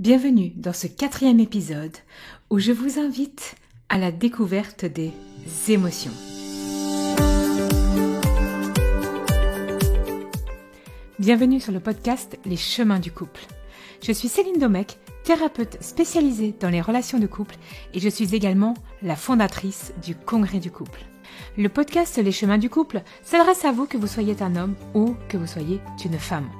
Bienvenue dans ce 4e épisode où je vous invite à la découverte des émotions. Bienvenue sur le podcast Les chemins du couple. Je suis Céline Domecq, thérapeute spécialisée dans les relations de couple et je suis également la fondatrice du Congrès du couple. Le podcast Les chemins du couple s'adresse à vous que vous soyez un homme ou que vous soyez une femme.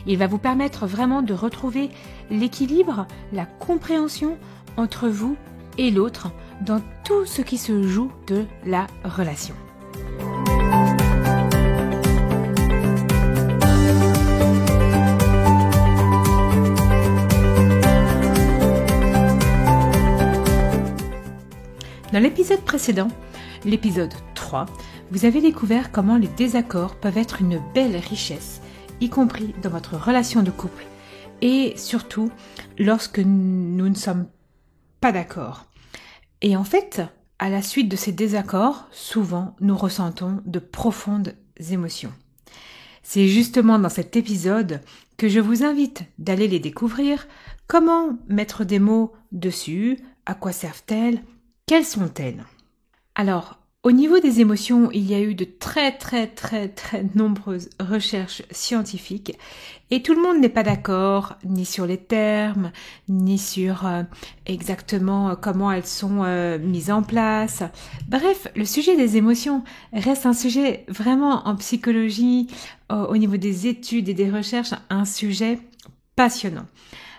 Il va vous permettre vraiment de retrouver l'équilibre, la compréhension entre vous et l'autre dans tout ce qui se joue de la relation. Dans l'épisode précédent, l'épisode 3, vous avez découvert comment les désaccords peuvent être une belle richesse, y compris dans votre relation de couple, et surtout lorsque nous ne sommes pas d'accord. Et en fait, à la suite de ces désaccords, souvent nous ressentons de profondes émotions. C'est justement dans cet épisode que je vous invite d'aller les découvrir, comment mettre des mots dessus, à quoi servent-elles, quelles sont-elles ? Alors, au niveau des émotions, il y a eu de très nombreuses recherches scientifiques et tout le monde n'est pas d'accord ni sur les termes, ni sur exactement comment elles sont mises en place. Bref, le sujet des émotions reste un sujet vraiment en psychologie, au niveau des études et des recherches, un sujet passionnant.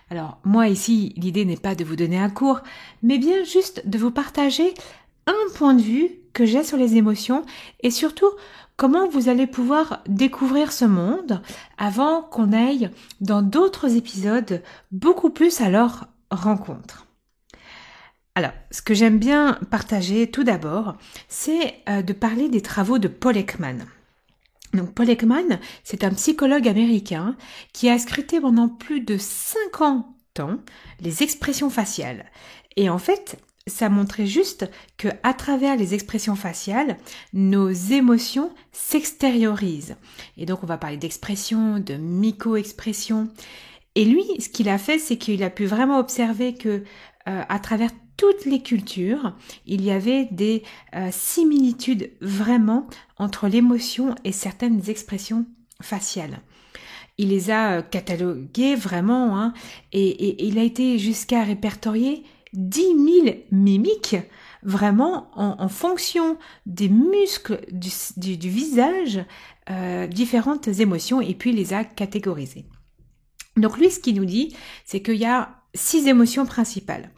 Alors, moi ici, l'idée n'est pas de vous donner un cours, mais bien juste de vous partager un point de vue que j'ai sur les émotions et surtout comment vous allez pouvoir découvrir ce monde avant qu'on aille dans d'autres épisodes beaucoup plus à leur rencontre. Alors, ce que j'aime bien partager tout d'abord, c'est de parler des travaux de Paul Ekman. Donc Paul Ekman, c'est un psychologue américain qui a scruté pendant plus de 50 ans les expressions faciales. Et en fait, ça montrait juste que à travers les expressions faciales, nos émotions s'extériorisent. Et donc on va parler d'expression, de micro-expression. Et lui, ce qu'il a fait, c'est qu'il a pu vraiment observer que à travers toutes les cultures, il y avait des similitudes vraiment entre l'émotion et certaines expressions faciales. Il les a cataloguées vraiment, et il a été jusqu'à répertorier 10 000 mimiques, vraiment en fonction des muscles du visage, différentes émotions, et puis il les a catégorisées. Donc lui, ce qu'il nous dit, c'est qu'il y a 6 émotions principales.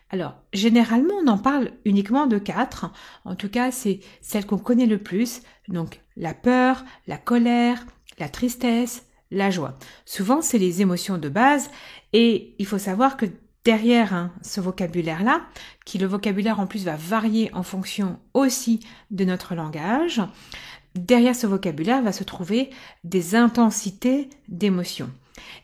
Alors, généralement, on en parle uniquement de 4. En tout cas, c'est celle qu'on connaît le plus. Donc, la peur, la colère, la tristesse, la joie. Souvent, c'est les émotions de base. Et il faut savoir que derrière ce vocabulaire-là, qui le vocabulaire en plus va varier en fonction aussi de notre langage, derrière ce vocabulaire va se trouver des intensités d'émotions.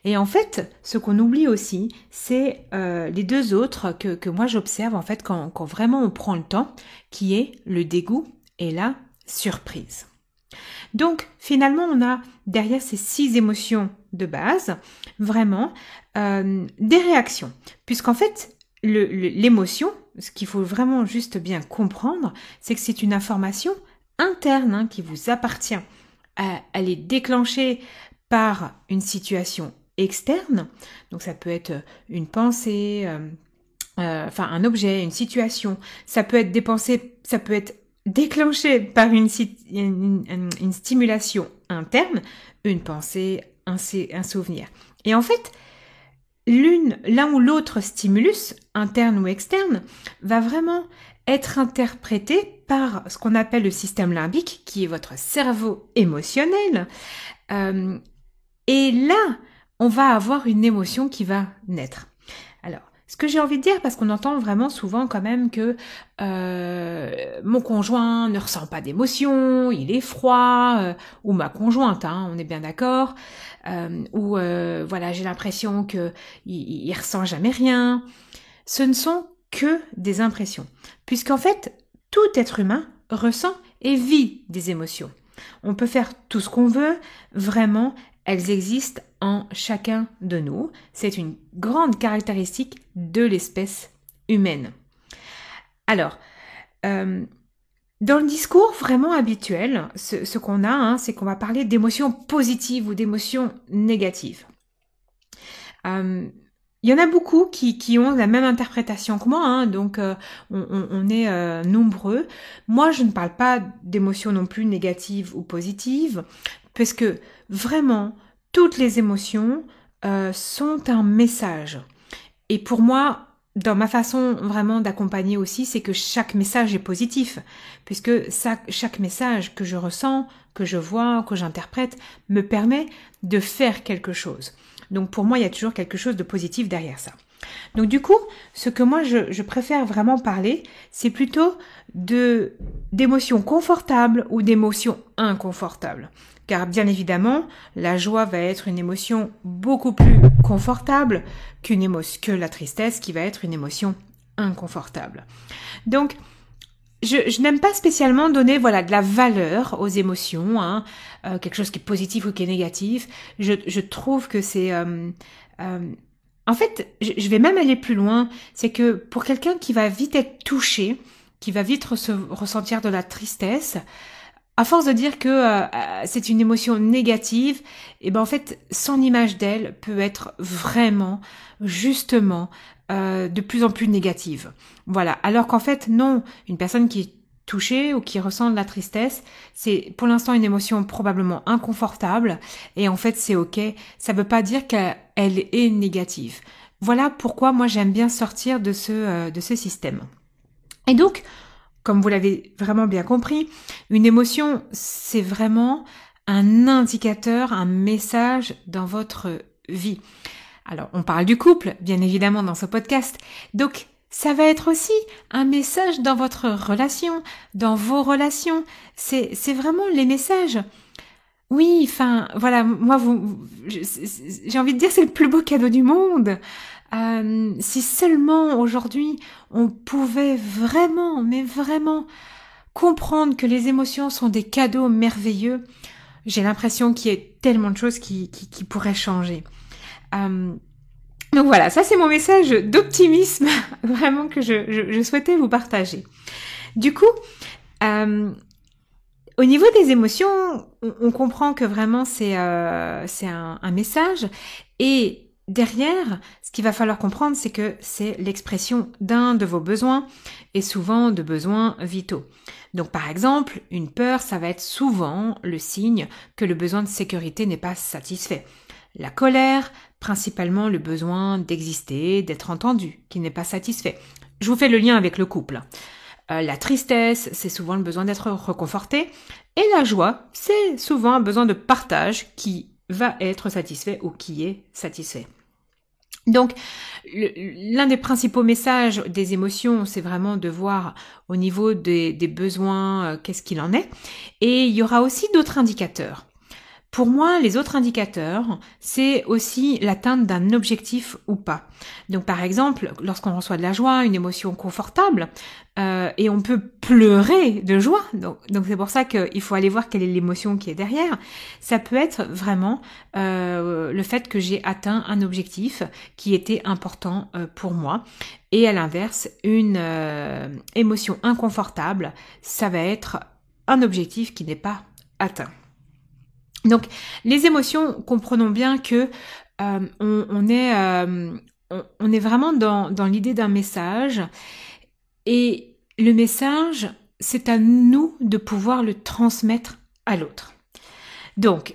Et en fait, ce qu'on oublie aussi, c'est les deux autres que moi j'observe en fait quand vraiment on prend le temps, qui est le dégoût et la surprise. Donc finalement, on a derrière ces 6 émotions de base, vraiment des réactions. Puisqu'en fait, l'émotion, ce qu'il faut vraiment juste bien comprendre, c'est que c'est une information interne qui vous appartient. Elle est déclenchée par une situation externe, donc ça peut être une pensée, un objet, une situation, ça peut être des pensées, ça peut être déclenché par une stimulation interne, une pensée, un souvenir. Et en fait, l'un ou l'autre stimulus, interne ou externe, va vraiment être interprété par ce qu'on appelle le système limbique, qui est votre cerveau émotionnel. Et là, on va avoir une émotion qui va naître. Alors, ce que j'ai envie de dire, parce qu'on entend vraiment souvent quand même que mon conjoint ne ressent pas d'émotion, il est froid, ou ma conjointe, on est bien d'accord, ou j'ai l'impression qu'il ressent jamais rien. Ce ne sont que des impressions, puisqu'en fait, tout être humain ressent et vit des émotions. On peut faire tout ce qu'on veut, vraiment elles existent en chacun de nous. C'est une grande caractéristique de l'espèce humaine. Alors, dans le discours vraiment habituel, ce qu'on a, c'est qu'on va parler d'émotions positives ou d'émotions négatives. Il y en a beaucoup qui ont la même interprétation que moi, donc on est nombreux. Moi, je ne parle pas d'émotions non plus négatives ou positives, parce que vraiment, toutes les émotions sont un message. Et pour moi, dans ma façon vraiment d'accompagner aussi, c'est que chaque message est positif, puisque chaque message que je ressens, que je vois, que j'interprète, me permet de faire quelque chose. Donc pour moi, il y a toujours quelque chose de positif derrière ça. Donc du coup, ce que moi je préfère vraiment parler, c'est plutôt d'émotions confortables ou d'émotions inconfortables. Car bien évidemment, la joie va être une émotion beaucoup plus confortable que la tristesse qui va être une émotion inconfortable. Donc, je n'aime pas spécialement donner de la valeur aux émotions, quelque chose qui est positif ou qui est négatif. Je trouve que c'est... en fait, je vais même aller plus loin. C'est que pour quelqu'un qui va vite être touché, qui va vite ressentir de la tristesse, à force de dire que c'est une émotion négative, en fait, son image d'elle peut être vraiment, justement, de plus en plus négative. Voilà. Alors qu'en fait, non, une personne qui est touchée ou qui ressent de la tristesse, c'est pour l'instant une émotion probablement inconfortable et en fait, c'est ok. Ça veut pas dire qu'elle est négative. Voilà pourquoi moi j'aime bien sortir de ce système. Et donc, comme vous l'avez vraiment bien compris, une émotion, c'est vraiment un indicateur, un message dans votre vie. Alors, on parle du couple, bien évidemment, dans ce podcast. Donc, ça va être aussi un message dans votre relation, dans vos relations. C'est vraiment les messages. Oui, voilà, moi, j'ai envie de dire, c'est le plus beau cadeau du monde. Si seulement aujourd'hui on pouvait vraiment, mais vraiment comprendre que les émotions sont des cadeaux merveilleux, j'ai l'impression qu'il y a tellement de choses qui pourraient changer. Donc voilà, ça c'est mon message d'optimisme vraiment que je souhaitais vous partager. Du coup, au niveau des émotions, on comprend que vraiment c'est un message et derrière, ce qu'il va falloir comprendre, c'est que c'est l'expression d'un de vos besoins et souvent de besoins vitaux. Donc par exemple, une peur, ça va être souvent le signe que le besoin de sécurité n'est pas satisfait. La colère, principalement le besoin d'exister, d'être entendu, qui n'est pas satisfait. Je vous fais le lien avec le couple. La tristesse, c'est souvent le besoin d'être reconforté. Et la joie, c'est souvent un besoin de partage qui va être satisfait ou qui est satisfait. Donc, l'un des principaux messages des émotions, c'est vraiment de voir au niveau des besoins qu'est-ce qu'il en est. Et il y aura aussi d'autres indicateurs. Pour moi, les autres indicateurs, c'est aussi l'atteinte d'un objectif ou pas. Donc par exemple, lorsqu'on reçoit de la joie, une émotion confortable, et on peut pleurer de joie, donc c'est pour ça qu'il faut aller voir quelle est l'émotion qui est derrière, ça peut être vraiment le fait que j'ai atteint un objectif qui était important pour moi. Et à l'inverse, une émotion inconfortable, ça va être un objectif qui n'est pas atteint. Donc, les émotions, comprenons bien que on est vraiment dans l'idée d'un message et le message, c'est à nous de pouvoir le transmettre à l'autre. Donc,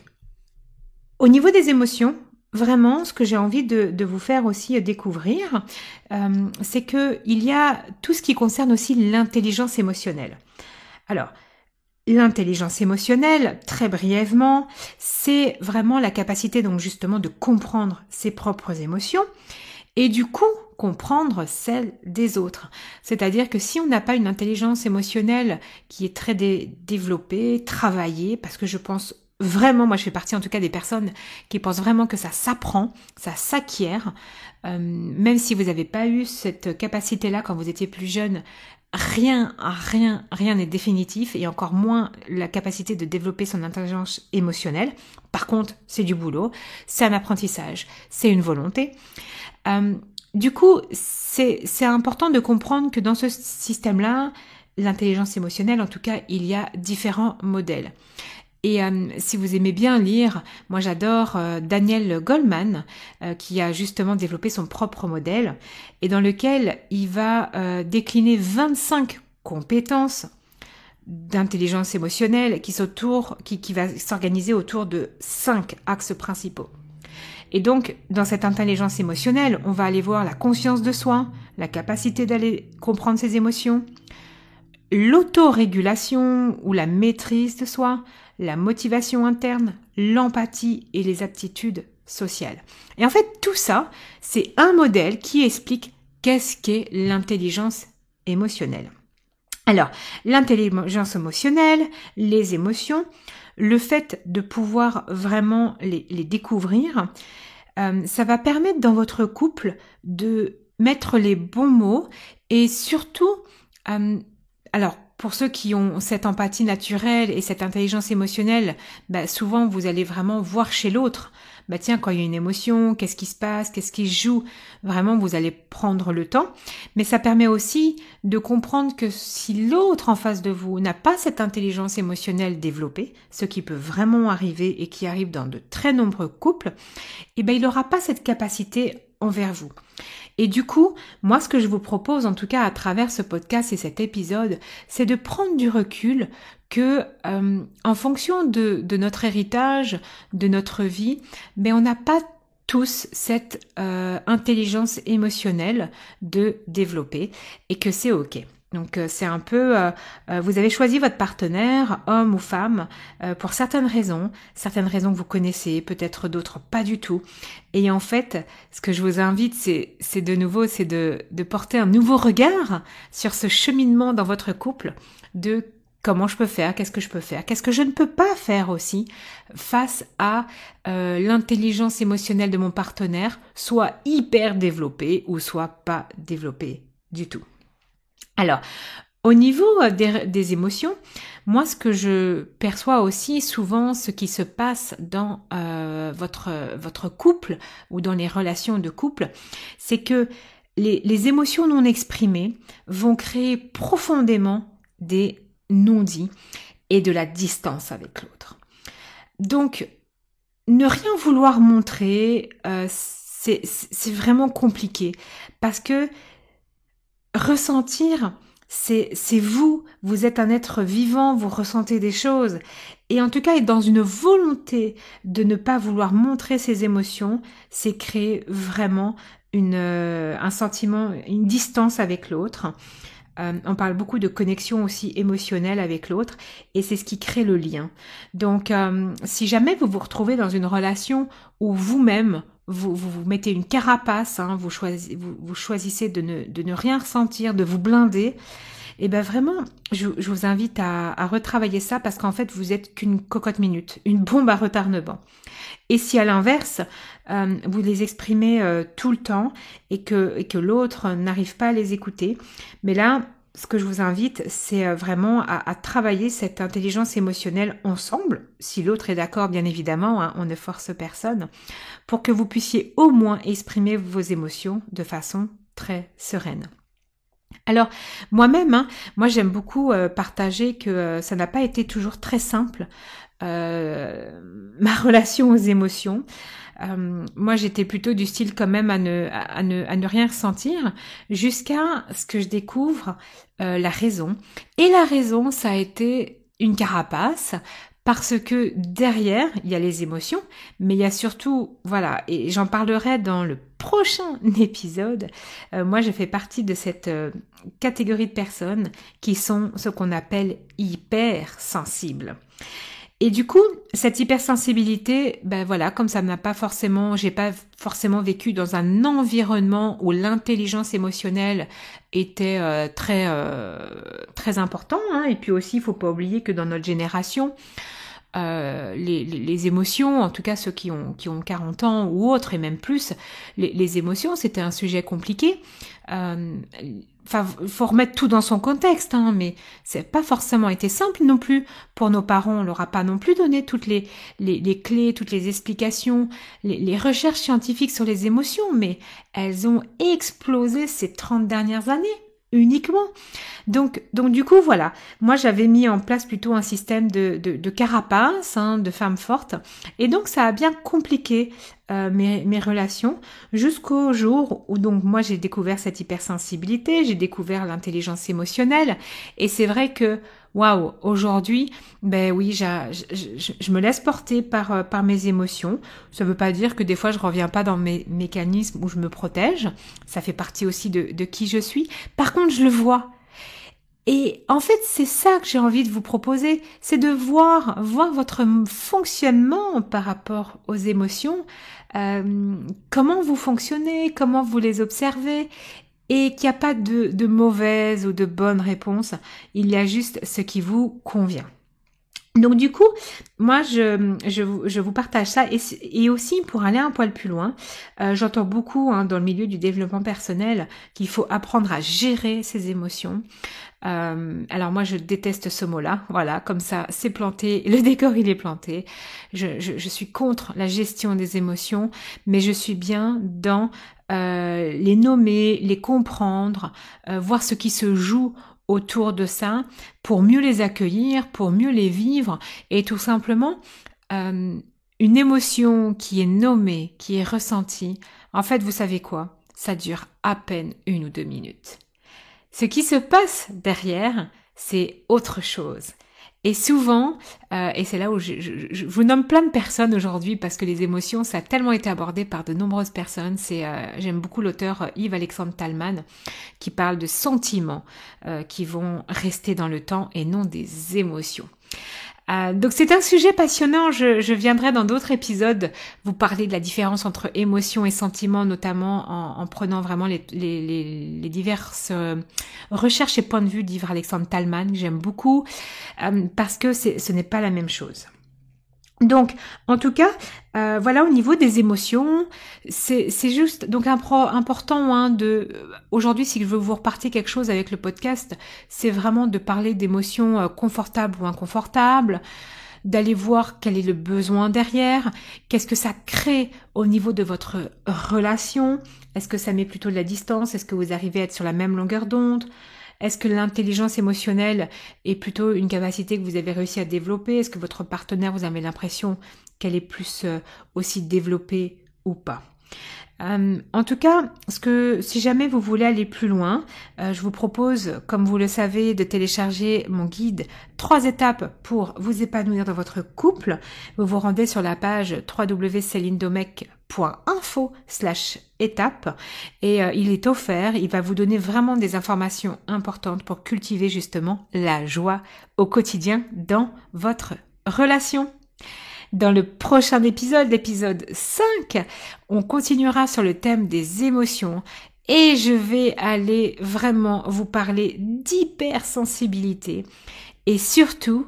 au niveau des émotions, vraiment, ce que j'ai envie de vous faire aussi découvrir, c'est que il y a tout ce qui concerne aussi l'intelligence émotionnelle. Alors, l'intelligence émotionnelle, très brièvement, c'est vraiment la capacité donc justement de comprendre ses propres émotions et du coup comprendre celles des autres. C'est-à-dire que si on n'a pas une intelligence émotionnelle qui est très développée, travaillée, parce que je pense vraiment, moi je fais partie en tout cas des personnes qui pensent vraiment que ça s'apprend, ça s'acquiert, même si vous n'avez pas eu cette capacité-là quand vous étiez plus jeune rien n'est définitif et encore moins la capacité de développer son intelligence émotionnelle. Par contre, c'est du boulot, c'est un apprentissage, c'est une volonté. Du coup, c'est important de comprendre que dans ce système-là, l'intelligence émotionnelle, en tout cas, il y a différents modèles. Et si vous aimez bien lire, moi j'adore Daniel Goleman qui a justement développé son propre modèle et dans lequel il va décliner 25 compétences d'intelligence émotionnelle qui va s'organiser autour de 5 axes principaux. Et donc, dans cette intelligence émotionnelle, on va aller voir la conscience de soi, la capacité d'aller comprendre ses émotions, l'autorégulation ou la maîtrise de soi, la motivation interne, l'empathie et les aptitudes sociales. Et en fait, tout ça, c'est un modèle qui explique qu'est-ce qu'est l'intelligence émotionnelle. Alors, l'intelligence émotionnelle, les émotions, le fait de pouvoir vraiment les découvrir, ça va permettre dans votre couple de mettre les bons mots et surtout, alors pour ceux qui ont cette empathie naturelle et cette intelligence émotionnelle, souvent vous allez vraiment voir chez l'autre, tiens, quand il y a une émotion, qu'est-ce qui se passe, qu'est-ce qui se joue, vraiment vous allez prendre le temps, mais ça permet aussi de comprendre que si l'autre en face de vous n'a pas cette intelligence émotionnelle développée, ce qui peut vraiment arriver et qui arrive dans de très nombreux couples, il n'aura pas cette capacité envers vous. Et du coup, moi ce que je vous propose en tout cas à travers ce podcast et cet épisode, c'est de prendre du recul que en fonction de notre héritage, de notre vie, on n'a pas tous cette intelligence émotionnelle de développer et que c'est ok. Donc c'est un peu, vous avez choisi votre partenaire, homme ou femme, pour certaines raisons que vous connaissez, peut-être d'autres pas du tout. Et en fait, ce que je vous invite, c'est de porter un nouveau regard sur ce cheminement dans votre couple, de comment je peux faire, qu'est-ce que je peux faire, qu'est-ce que je ne peux pas faire aussi face à l'intelligence émotionnelle de mon partenaire, soit hyper développée ou soit pas développée du tout. Alors, au niveau des émotions, moi ce que je perçois aussi souvent, ce qui se passe dans votre couple ou dans les relations de couple, c'est que les émotions non exprimées vont créer profondément des non-dits et de la distance avec l'autre. Donc, ne rien vouloir montrer, c'est vraiment compliqué parce que ressentir, c'est vous êtes un être vivant, vous ressentez des choses et en tout cas être dans une volonté de ne pas vouloir montrer ses émotions, c'est créer vraiment un sentiment, une distance avec l'autre. On parle beaucoup de connexion aussi émotionnelle avec l'autre et c'est ce qui crée le lien. Donc, si jamais vous vous retrouvez dans une relation où vous-même, vous mettez une carapace, vous choisissez de ne rien ressentir, de vous blinder, et vraiment, je vous invite à retravailler ça parce qu'en fait, vous êtes qu'une cocotte minute, une bombe à retardement. Et si à l'inverse, vous les exprimez tout le temps et que l'autre n'arrive pas à les écouter, mais là, ce que je vous invite, c'est vraiment à travailler cette intelligence émotionnelle ensemble, si l'autre est d'accord, bien évidemment, on ne force personne, pour que vous puissiez au moins exprimer vos émotions de façon très sereine. Alors, moi-même, moi j'aime beaucoup partager que ça n'a pas été toujours très simple, ma relation aux émotions. Moi j'étais plutôt du style quand même à ne rien ressentir jusqu'à ce que je découvre la raison. Et la raison, ça a été une carapace parce que derrière, il y a les émotions, mais il y a surtout, voilà, et j'en parlerai dans le prochain épisode. Moi, je fais partie de cette catégorie de personnes qui sont ce qu'on appelle hypersensibles. Et du coup, cette hypersensibilité, comme ça j'ai pas forcément vécu dans un environnement où l'intelligence émotionnelle était très important, et puis aussi, il faut pas oublier que dans notre génération, les émotions, en tout cas ceux qui ont 40 ans ou autres, et même plus, les émotions, c'était un sujet compliqué. Enfin, faut remettre tout dans son contexte, hein, mais c'est pas forcément été simple non plus pour nos parents. On leur a pas non plus donné toutes les clés, toutes les explications, les recherches scientifiques sur les émotions, mais elles ont explosé ces 30 dernières années. Uniquement. Donc du coup, voilà. Moi, j'avais mis en place plutôt un système de carapace, hein, de femme forte. Et donc, ça a bien compliqué mes relations jusqu'au jour où donc moi, j'ai découvert cette hypersensibilité, j'ai découvert l'intelligence émotionnelle. Et c'est vrai que, waouh, aujourd'hui, ben oui, je me laisse porter par mes émotions. Ça veut pas dire que des fois, je reviens pas dans mes mécanismes où je me protège. Ça fait partie aussi de qui je suis. Par contre, je le vois. Et en fait, c'est ça que j'ai envie de vous proposer, c'est de voir votre fonctionnement par rapport aux émotions, comment vous fonctionnez, comment vous les observez, et qu'il n'y a pas de mauvaise ou de bonne réponse, il y a juste ce qui vous convient. Donc du coup, moi je vous partage ça et aussi pour aller un poil plus loin, j'entends beaucoup dans le milieu du développement personnel qu'il faut apprendre à gérer ses émotions. Alors moi je déteste ce mot-là, voilà, comme ça c'est planté, le décor il est planté. Je suis contre la gestion des émotions, mais je suis bien dans les nommer, les comprendre, voir ce qui se joue autour de ça, pour mieux les accueillir, pour mieux les vivre, et tout simplement, une émotion qui est nommée, qui est ressentie, en fait, vous savez quoi? Ça dure à peine 1 ou 2 minutes. Ce qui se passe derrière, c'est autre chose. Et souvent, et c'est là où je vous nomme plein de personnes aujourd'hui parce que les émotions, ça a tellement été abordé par de nombreuses personnes. J'aime beaucoup l'auteur Yves-Alexandre Talman qui parle de sentiments qui vont rester dans le temps et non des émotions. Donc c'est un sujet passionnant, je viendrai dans d'autres épisodes vous parler de la différence entre émotion et sentiment, notamment en prenant vraiment les diverses recherches et points de vue d'Yves-Alexandre Talman, que j'aime beaucoup, parce que ce n'est pas la même chose. Donc, en tout cas, voilà, au niveau des émotions, c'est juste donc important aujourd'hui, si je veux vous repartir quelque chose avec le podcast, c'est vraiment de parler d'émotions confortables ou inconfortables, d'aller voir quel est le besoin derrière, qu'est-ce que ça crée au niveau de votre relation, est-ce que ça met plutôt de la distance, est-ce que vous arrivez à être sur la même longueur d'onde, est-ce que l'intelligence émotionnelle est plutôt une capacité que vous avez réussi à développer? Est-ce que votre partenaire, vous avez l'impression qu'elle est plus aussi développée ou pas? En tout cas, si jamais vous voulez aller plus loin, je vous propose, comme vous le savez, de télécharger mon guide 3 étapes pour vous épanouir dans votre couple. Vous vous rendez sur la page www.celindomec.info/étapes et il est offert. Il va vous donner vraiment des informations importantes pour cultiver justement la joie au quotidien dans votre relation. Dans le prochain épisode, l'épisode 5, on continuera sur le thème des émotions et je vais aller vraiment vous parler d'hypersensibilité et surtout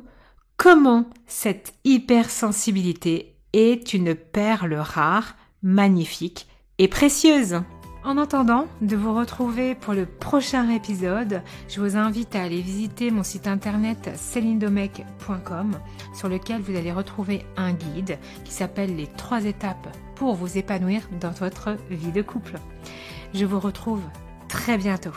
comment cette hypersensibilité est une perle rare, magnifique et précieuse. En attendant de vous retrouver pour le prochain épisode, je vous invite à aller visiter mon site internet celindomec.com sur lequel vous allez retrouver un guide qui s'appelle les 3 étapes pour vous épanouir dans votre vie de couple. Je vous retrouve très bientôt.